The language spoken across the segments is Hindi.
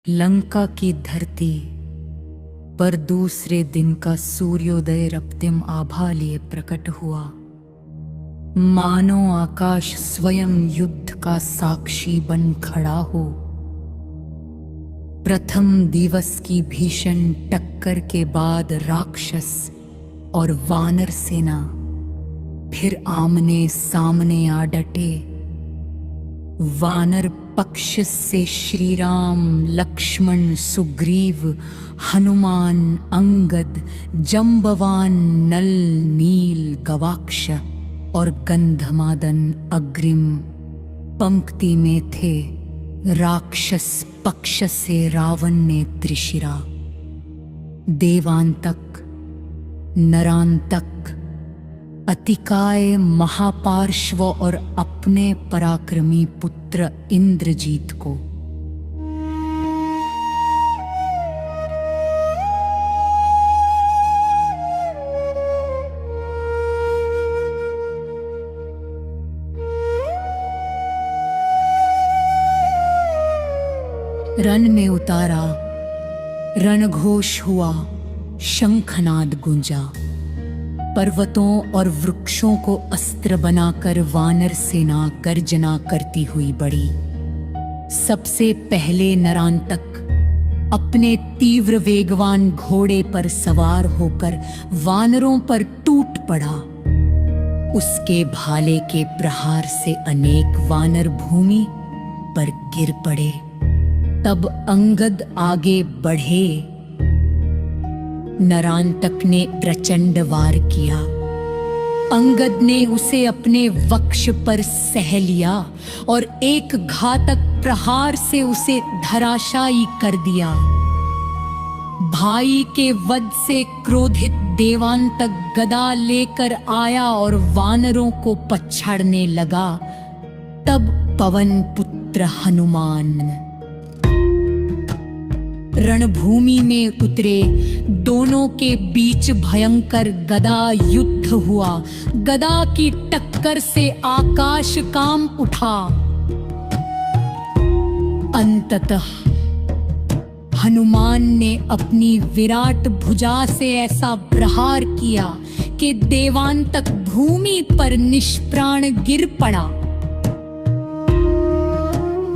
लंका की धरती पर दूसरे दिन का सूर्योदय रक्तिम आभा लिए प्रकट हुआ। मानो आकाश स्वयं युद्ध का साक्षी बन खड़ा हो। प्रथम दिवस की भीषण टक्कर के बाद राक्षस और वानर सेना फिर आमने सामने आ डटे। वानर पक्ष से श्री राम, लक्ष्मण, सुग्रीव, हनुमान, अंगद, जंबवान, नल, नील, गवाक्ष और गंधमादन अग्रिम पंक्ति में थे। राक्षस पक्ष से रावण ने त्रिशिरा, देवांतक, नरांतक, अतिकाय, महापार्श्व और अपने पराक्रमी पुत्र इंद्रजीत को। रण में उतारा, रणघोष हुआ, शंखनाद गूंजा। पर्वतों और वृक्षों को अस्त्र बनाकर वानर सेना गर्जना करती हुई बढ़ी। सबसे पहले नरांतक अपने तीव्र वेगवान घोड़े पर सवार होकर वानरों पर टूट पड़ा। उसके भाले के प्रहार से अनेक वानर भूमि पर गिर पड़े। तब अंगद आगे बढ़े। नरांतक ने प्रचंड वार किया। अंगद ने उसे अपने वक्ष पर सह लिया और एक घातक प्रहार से उसे धराशायी कर दिया। भाई के वध से क्रोधित देवांतक गदा लेकर आया और वानरों को पछाड़ने लगा। तब पवन पुत्र हनुमान रणभूमि में उतरे। दोनों के बीच भयंकर गदा युद्ध हुआ। गदा की टक्कर से आकाश कांप उठा। अंततः हनुमान ने अपनी विराट भुजा से ऐसा प्रहार किया कि देवांतक भूमि पर निष्प्राण गिर पड़ा।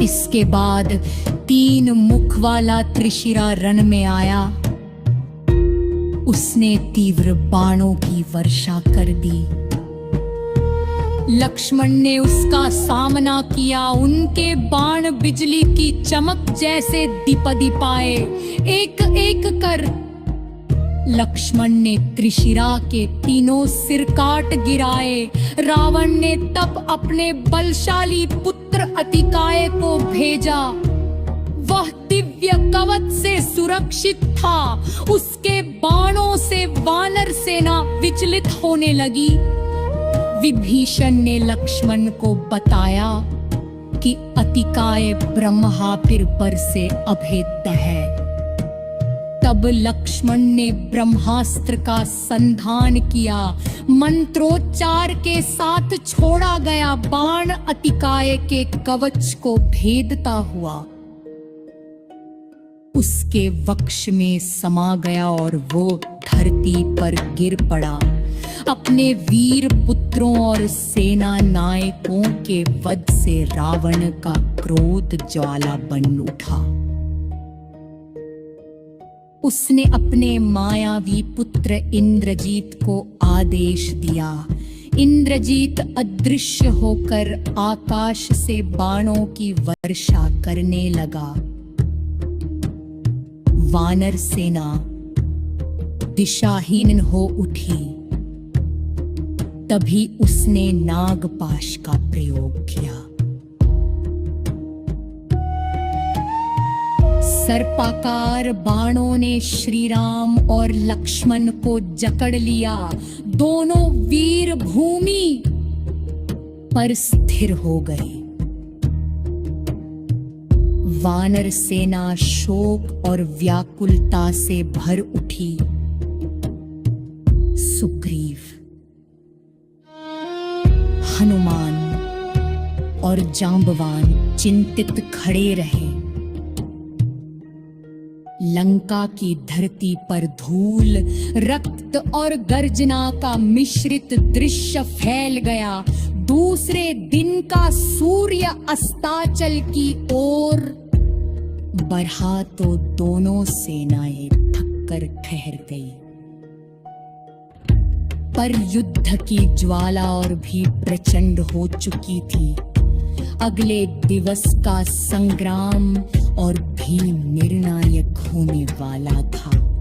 इसके बाद 3 मुख वाला त्रिशिरा रण में आया। उसने तीव्र बाणों की वर्षा कर दी। लक्ष्मण ने उसका सामना किया। उनके बाण बिजली की चमक जैसे दीपदीपाए। एक एक कर लक्ष्मण ने त्रिशिरा के तीनों सिर काट गिराए। रावण ने तब अपने बलशाली पुत्र अतिकाय को भेजा। वह दिव्य कवच से सुरक्षित था। उसके बाणों से वानर सेना विचलित होने लगी। विभीषण ने लक्ष्मण को बताया कि अतिकाय ब्रह्मापिर पर से अभेद्य है। तब लक्ष्मण ने ब्रह्मास्त्र का संधान किया। मंत्रोच्चार के साथ छोड़ा गया बाण अतिकाय के कवच को भेदता हुआ उसके वक्ष में समा गया और वो धरती पर गिर पड़ा। अपने वीर पुत्रों और सेना नायकों के वध से रावण का क्रोध ज्वाला बन उठा। उसने अपने मायावी पुत्र इंद्रजीत को आदेश दिया। इंद्रजीत अदृश्य होकर आकाश से बाणों की वर्षा करने लगा। वानर सेना दिशाहीन हो उठी। तभी उसने नागपाश का प्रयोग किया। सर्पाकार बाणों ने श्री राम और लक्ष्मण को जकड़ लिया। दोनों वीर भूमि पर स्थिर हो गए। वानर सेना शोक और व्याकुलता से भर उठी। सुग्रीव, हनुमान और जांबवान चिंतित खड़े रहे। लंका की धरती पर धूल, रक्त और गर्जना का मिश्रित दृश्य फैल गया। दूसरे दिन का सूर्य अस्ताचल की ओर बढ़ा तो दोनों सेनाएं थककर ठहर गई। पर युद्ध की ज्वाला और भी प्रचंड हो चुकी थी। अगले दिवस का संग्राम और भी निर्णायक होने वाला था।